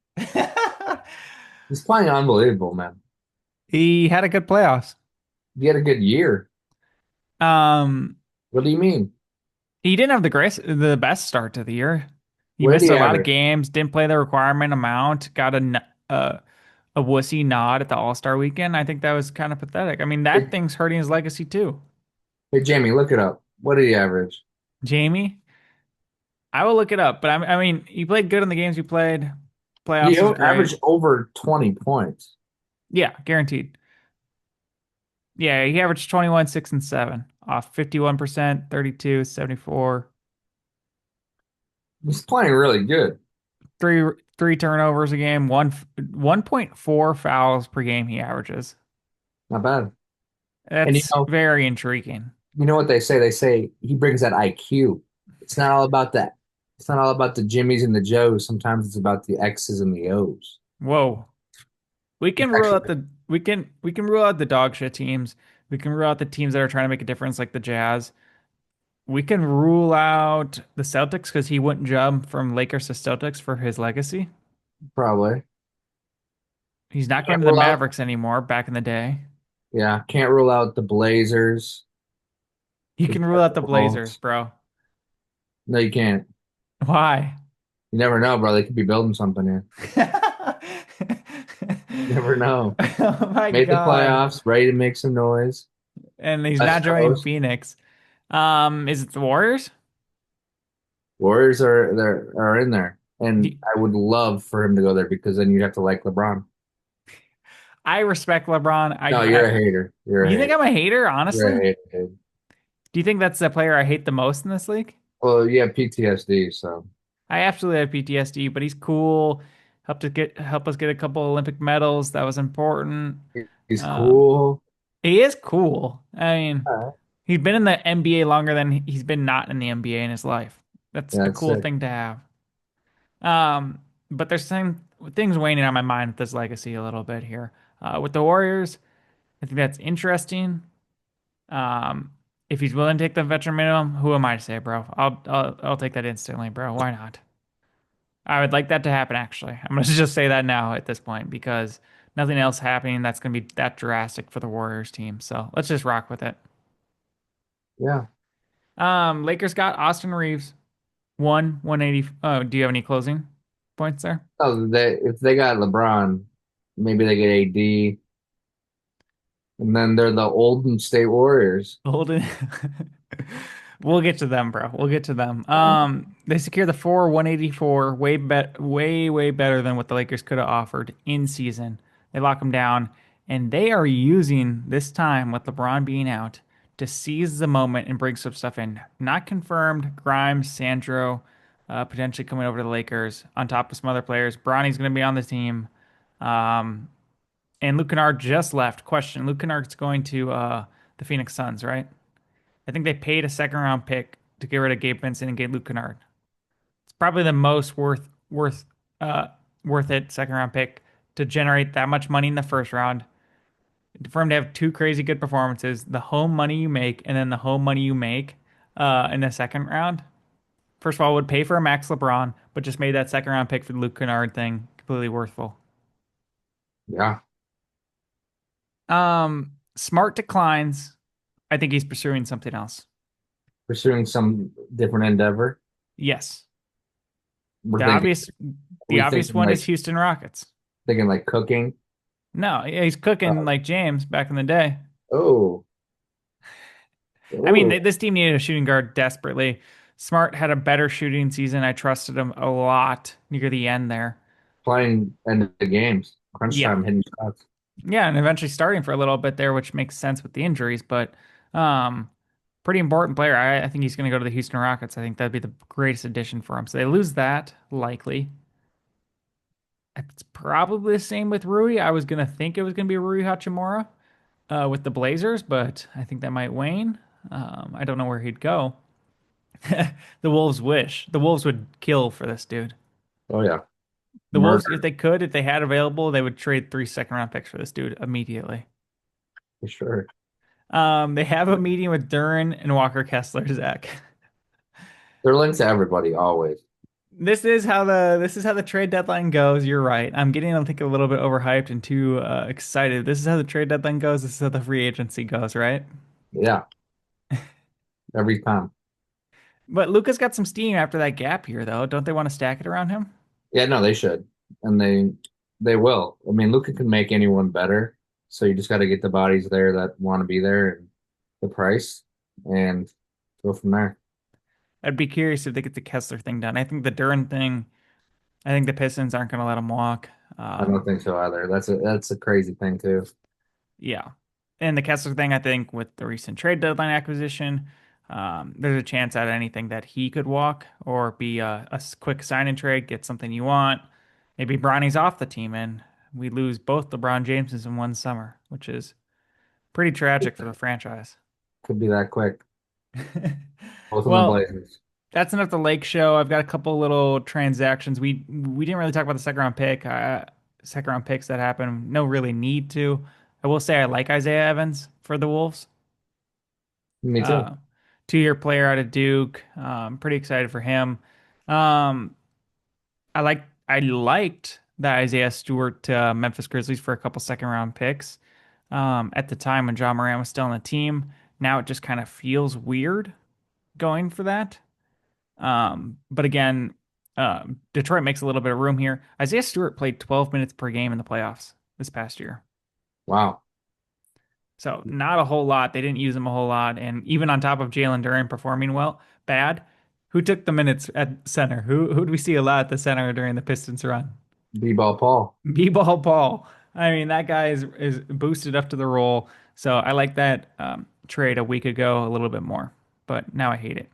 He's playing unbelievable, man. He had a good playoffs. He had a good year. Um, What do you mean? he didn't have the best start to the year. He What did missed he a lot of average? games, didn't play the requirement amount, got a wussy nod at the All-Star weekend. I think that was kind of pathetic. I mean, that Hey, thing's hurting his legacy too. hey, Jamie, look it up. What did he average? Jamie, I will look it up, but I mean, he played good in the games he played. He Playoffs was great. averaged over 20 points. Yeah, guaranteed. Yeah, he averaged 21, 6, and 7 off 51%, 32, 74, He's playing really good. three three turnovers a game, 1.4 fouls per game he averages. Not bad. And That's very intriguing. you know what they say? They say he brings that IQ. It's not all about that. It's not all about the Jimmys and the Joes. Sometimes it's about the X's and the O's. Whoa. We It's can rule out actually the we can rule out the dog shit teams. We can rule out the teams that are trying to make a difference like the Jazz. We can rule out the Celtics because he wouldn't jump from Lakers to Celtics for his legacy. probably. He's not going Can't to the rule out. Mavericks anymore back in the day. Yeah, can't rule out the Blazers, You the can rule out the Blazers, Wolves. bro. No, you can't. Why? You never know, bro. They could be building something here. You never know. Oh my Made the God. playoffs, ready to make some noise. And he's West not joining Coast. Phoenix. Is it the Warriors? Warriors are in there, and Y- I would love for him to go there because then you'd have to like LeBron. I respect LeBron. No, you're a hater. You're a You think hater. I'm a hater, You're honestly? a hater, dude. Do you think that's the player I hate the most in this league? Well, you have PTSD, so I absolutely have PTSD, but he's cool. Help us get a couple Olympic medals. That was important. he's Um, cool. he is cool. I mean, All right. he's been in the NBA longer than he's been not in the NBA in his life. That's Yeah, a that's cool sick. thing to have. Um, but there's things weighing on my mind with this legacy a little bit here. With the Warriors, I think that's interesting. Um, if he's willing to take the veteran minimum, who am I to say, bro? I'll take that instantly, bro. Why not? I would like that to happen, actually. I'm gonna just say that now at this point because nothing else happening that's gonna be that drastic for the Warriors team. So let's just rock with it. Yeah. Lakers got Austin Reeves, 180. Oh, do you have any closing points there? Oh, if they got LeBron, maybe they get AD, and then they're the Golden State Warriors. Golden. We'll get to them, bro. We'll get to them. Oh, They secure the 184, way better than what the Lakers could have offered in season. They lock them down, and they are using this time with LeBron being out to seize the moment and bring some stuff in. Not confirmed. Grimes, Sandro, potentially coming over to the Lakers on top of some other players. Bronny's going to be on the team. Um, and Luke Kennard just left. Question: Luke Kennard's going to the Phoenix Suns, right? I think they paid a second round pick to get rid of Gabe Vincent and get Luke Kennard. It's probably the most uh worth it second round pick to generate that much money in the first round. For him to have two crazy good performances, the home money you make and then the home money you make in the second round. First of all, would pay for a max LeBron, but just made that second round pick for the Luke Kennard thing completely worthful. yeah. Smart declines. I think he's pursuing something else. Pursuing some different endeavor. Yes. We're The thinking, obvious are the we obvious one is Houston Rockets. thinking like cooking. No, yeah, he's cooking Uh, like James back in the day. oh, I mean, oh, this team needed a shooting guard desperately. Smart had a better shooting season. I trusted him a lot near the end there. playing end of the games, crunch Yeah. time, hitting shots. Yeah, and eventually starting for a little bit there, which makes sense with the injuries, but um pretty important player. I think he's going to go to the Houston Rockets. I think that'd be the greatest addition for him. So they lose that likely. It's probably the same with Rui. I was going to think it was going to be Rui Hachimura. with the Blazers, but I think that might wane. I don't know where he'd go. The Wolves wish. The Wolves would kill for this dude. Oh yeah, The Wolves, if murder they could, if they had available, they would trade 3 second round picks for this dude immediately. for sure. They have a meeting with Duran and Walker Kessler, Zach. They're linked to everybody always. This is how the trade deadline goes. You're right. I'm getting, I think, a little bit overhyped and too excited. This is how the trade deadline goes. This is how the free agency goes, right? Yeah, every time. But Luca's got some steam after that gap here, though. Don't they want to stack it around him? Yeah, no, they should, and they will. I mean, Luka can make anyone better, so you just got to get the bodies there that want to be there and the price, and go from there. I'd be curious if they get the Kessler thing done. I think the Duran thing. I think the Pistons aren't going to let him walk. I don't think so either. That's a crazy thing too. Yeah. And the Kessler thing, I think, with the recent trade deadline acquisition, there's a chance out of anything that he could walk or be a quick sign and trade, get something you want. Maybe Bronny's off the team and we lose both LeBron Jameses in one summer, which is pretty tragic for the franchise. Could be that quick. Both on the Well, Blazers. that's enough the Lake Show. I've got a couple little transactions. We didn't really talk about the second round picks that happened. No really need to. I will say I like Isaiah Evans for the Wolves. Me too. Uh, 2 year player out of Duke. Pretty excited for him. Um, I liked the Isaiah Stewart to Memphis Grizzlies for a couple second round picks. At the time when John Morant was still on the team. Now it just kind of feels weird going for that. But again, Detroit makes a little bit of room here. Isaiah Stewart played 12 minutes per game in the playoffs this past year. Wow. So not a whole lot. They didn't use him a whole lot. And even on top of Jalen Duren performing well, bad. Who took the minutes at center? Who do we see a lot at the center during the Pistons run? B-ball Paul. B-ball Paul. I mean, that guy is boosted up to the role. So I like that trade a week ago a little bit more, but now I hate it.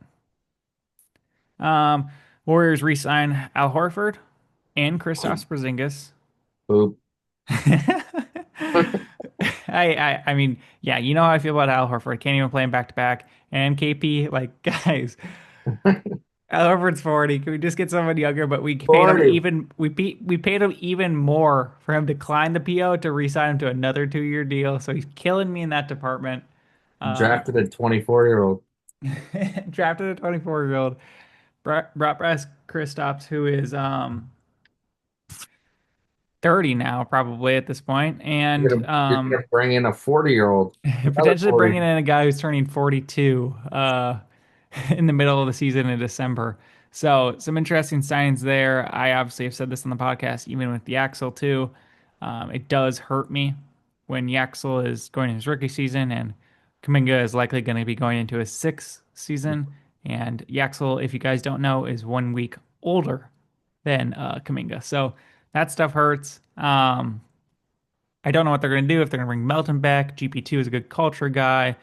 Um, Warriors re-sign Al Horford and Kristaps Porzingis. Boop. I mean, yeah, you know how I feel about Al Horford. Can't even play him back to back. And KP, like, guys, Al Horford's 40. Can we just get someone younger? But we paid him 40. even we paid him even more for him to decline the PO to re-sign him to another 2 year deal. So he's killing me in that department. Uh, Drafted a 24-year-old. Drafted a 24-year-old. Brought back Kristaps, who is 30 now, probably at this point, and You're gonna bring in a 40-year-old. Another potentially 40. bringing in a guy who's turning 42 in the middle of the season in December. So some interesting signs there. I obviously have said this on the podcast, even with the Yaxel too. It does hurt me when Yaxel is going in his rookie season and Kuminga is likely going to be going into his sixth season. And Yaxel, if you guys don't know, is 1 week older than Kuminga. So that stuff hurts. I don't know what they're going to do if they're going to bring Melton back. GP2 is a good culture guy.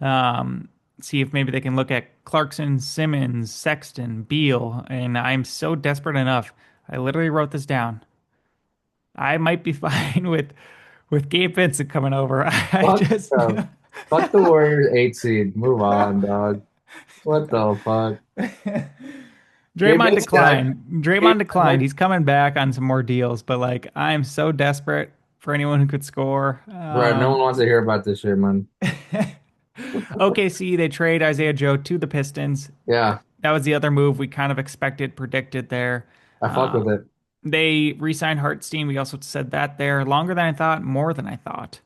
Um, See if maybe they can look at Clarkson, Simmons, Sexton, Beal. And I'm so desperate enough. I literally wrote this down. I might be fine with Gabe Vincent coming over. I Fuck, just fuck the Warriors 8 seed. Move on, dog. What the fuck? Gabe Draymond Vincent, declined. Gabe Draymond declined. Vincent, He's coming back on some more deals, but like I'm so desperate for anyone who could score. bro, no one wants to hear about this shit, man. OKC, they trade Isaiah Joe to the Pistons. Yeah, That was the other move we kind of expected, predicted there. I fuck Uh, with it. they re-signed Hartstein. We also said that there. Longer than I thought, more than I thought.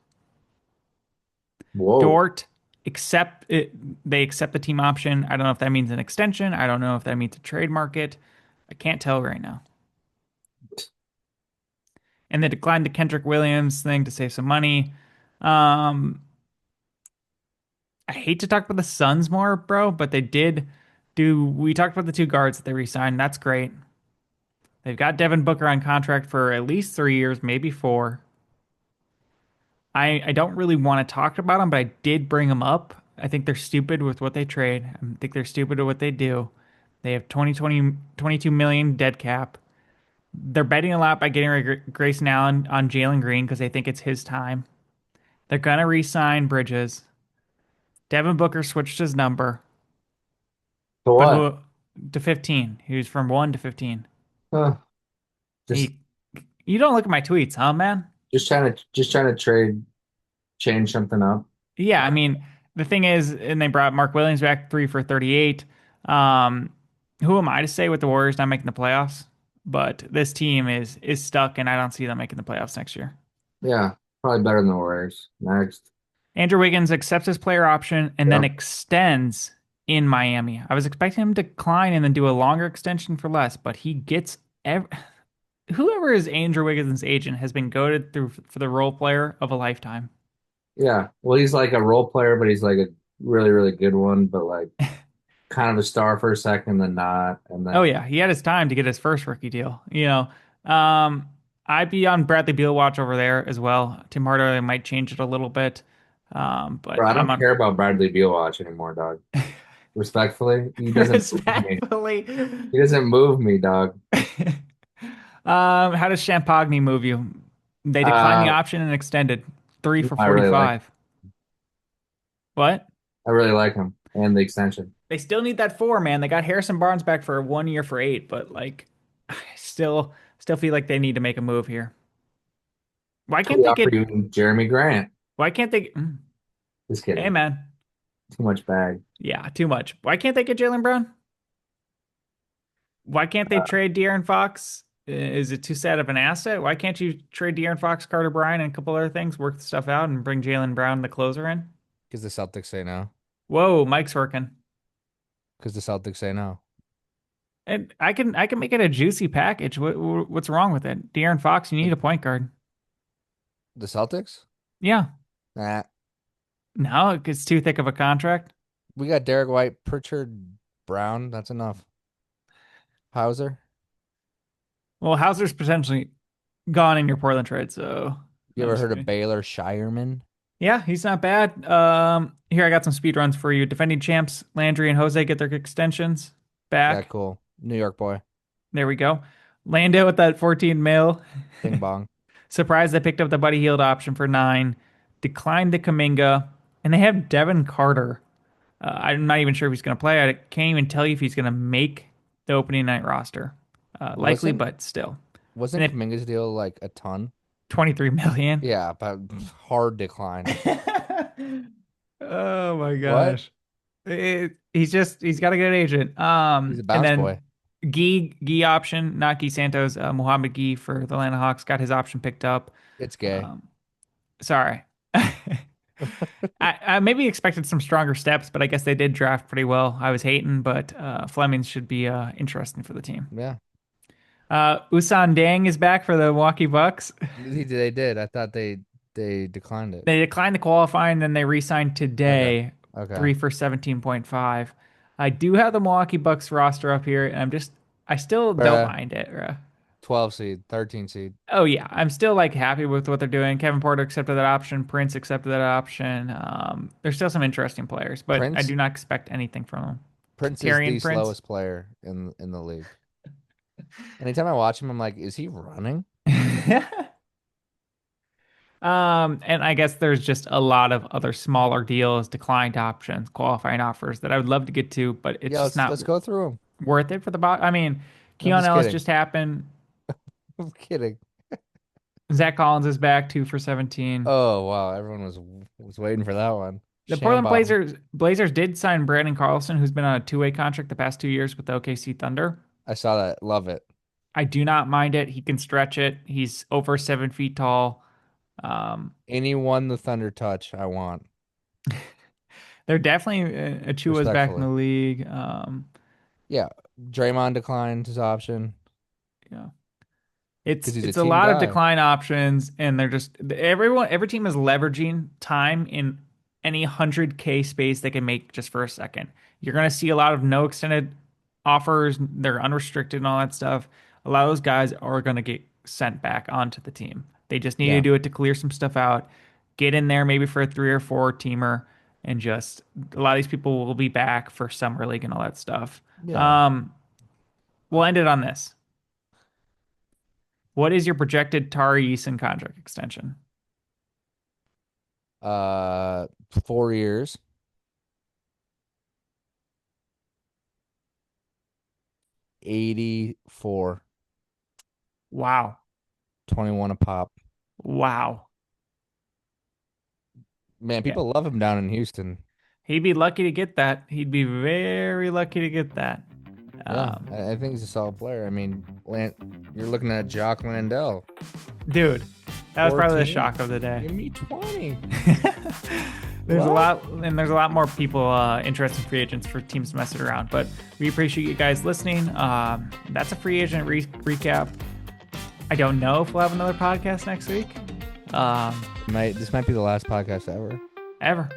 Whoa. Dort, accept it, they accept the team option. I don't know if that means an extension. I don't know if that means a trade market. I can't tell right now. And they declined the Kendrick Williams thing to save some money. Um, I hate to talk about the Suns more, bro, but they did do. We talked about the two guards that they re-signed. That's great. They've got Devin Booker on contract for at least 3 years, maybe four. I don't really want to talk about them, but I did bring them up. I think they're stupid with what they trade. I think they're stupid with what they do. They have 22 million dead cap. They're betting a lot by getting Grayson Allen on Jalen Green because they think it's his time. They're gonna re-sign Bridges. Devin Booker switched his number, So but what? who to 15? He was from 1 to 15. Huh. Just He, you don't look at my tweets, huh, man? just trying to trade change something up. Yeah, I mean, the thing is, and they brought Mark Williams back 3 for 38. Um, who am I to say with the Warriors not making the playoffs? But this team is stuck, and I don't see them making the playoffs next year. Yeah, probably better than the Warriors. Next. Andrew Wiggins accepts his player option and then Yeah. extends in Miami. I was expecting him to decline and then do a longer extension for less, but he gets ev whoever is Andrew Wiggins' agent has been goaded through for the role player of a lifetime. Yeah. Well, he's like a role player, but he's like a really, really good one, but like kind of a star for a second, then not. And Oh then yeah, he had his time to get his first rookie deal. Um, I'd be on Bradley Beal watch over there as well. Tim Hardaway might change it a little bit, but bro, I I'm don't on care about Bradley Beal watch anymore, dog. Respectfully, he doesn't move me. respectfully. He doesn't move me, dog. How does Champagny move you? They declined the Uh, option and extended three no, for I really like 45. What? I really like him and the extension. They still need that four, man. They got Harrison Barnes back for 1 year for 8, but like, I still feel like they need to make a move here. Why can't We they offer get? you Jeremy Grant. Why can't they? Just Hey, kidding. man. Too much bag. Yeah, too much. Why can't they get Jalen Brown? Why can't they trade De'Aaron Fox? Is it too sad of an asset? Why can't you trade De'Aaron Fox, Carter Bryant, and a couple other things, work the stuff out, and bring Jalen Brown, the closer, in? Because the Celtics say no. Whoa, Mike's working. Because the Celtics say no. And I can make it a juicy package. What's wrong with it? De'Aaron Fox, you need The, a point guard. the Celtics? Yeah. Nah. No, it's too thick of a contract. We got Derek White, Pritchard, Brown. That's enough. Hauser. Well, Hauser's potentially gone in your Portland trade, so You I'm ever just heard of kidding. Baylor Shireman? Yeah, he's not bad. Here I got some speed runs for you. Defending champs Landry and Jose get their extensions Yeah, back. cool. New York boy. There we go. Lando with that 14 mil. Bing bong. Surprised they picked up the Buddy Hield option for 9. Declined the Kaminga, and they have Devin Carter. I'm not even sure if he's going to play. I can't even tell you if he's going to make the opening night roster. Likely, Wasn't but still. And wasn't if Kuminga's deal like a ton? 23 million. Yeah, but hard decline. Oh my What? gosh. He's got a good agent. He's a And bounce then boy. Gee option, not Gee Santos, Muhammad Gee for the Atlanta Hawks got his option picked up. It's gay. Um, sorry. I maybe expected some stronger steps, but I guess they did draft pretty well. I was hating, but Fleming should be interesting for the team. Yeah. Usan Dang is back for the Milwaukee Bucks. They did. I thought they declined it. They declined the qualifying, then they re-signed Okay. today, Okay. 3 for 17.5. I do have the Milwaukee Bucks roster up here, and I still don't Bruh. mind it. 12 seed, 13 seed. Oh yeah, I'm still like happy with what they're doing. Kevin Porter accepted that option. Prince accepted that option. There's still some interesting players, but I Prince do not expect anything from them. Prince is the Tarian Prince. slowest player in the league. Anytime I watch him, I'm like, is he running? And I guess there's just a lot of other smaller deals, declined options, qualifying offers that I would love to get to, but it's Yeah, just not let's go through him. worth it for the box. I mean, I'm Keon just Ellis kidding. just happened. I'm kidding. Zach Collins is back, 2 for 17. Oh wow, everyone was waiting for that one. The Portland Shambong. Blazers did sign Brandon Carlson, who's been on a two-way contract the past 2 years with the OKC Thunder. I saw that. Love it. I do not mind it. He can stretch it. He's over 7 feet tall. Um, Anyone the Thunder touch, I want. they're definitely Achua's back in the Respectfully. league. Yeah. Draymond declined his option Yeah. because he's a It's a team lot of guy. decline options, and every team is leveraging time in any 100K space they can make just for a second. You're gonna see a lot of no extended offers, they're unrestricted and all that stuff. A lot of those guys are gonna get sent back onto the team. They just need to Yeah. do it to clear some stuff out, get in there maybe for a 3 or 4 teamer, and just a lot of these people will be back for summer league and all that stuff. Yeah. Um, we'll end it on this. What is your projected Tari Eason contract extension? Uh, 4 years, 84, Wow. 21 a pop. Wow. Man, Yeah. people love him down in Houston. He'd be lucky to get that. He'd be very lucky to get that. Yeah, Um, I think he's a solid player. I mean, you're looking at Jock Landale, Dude, that was probably the 14. shock of the day. Give me 20. There's a What? lot, and there's a lot more people interested in free agents for teams to mess it around. But we appreciate you guys listening. That's a free agent recap. I don't know if we'll have another podcast next week. This might be the last podcast ever. Ever,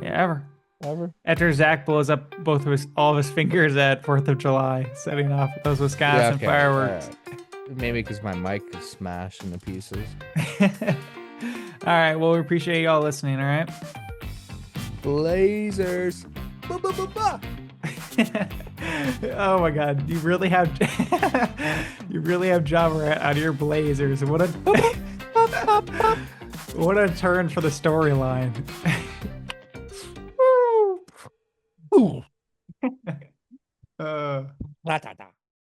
yeah, ever. Ever? After Zach blows up all of his fingers at 4th of July, setting off those Yeah, Wisconsin okay. fireworks. Maybe because my mic is smashed into pieces. All right. Well, we appreciate y'all listening. All right. Blazers. Ba, ba, ba, ba. Oh my God! You really have you really have Java out of your Blazers. What a what a turn for the storyline. Ooh. Uh, Ta, ta, ta.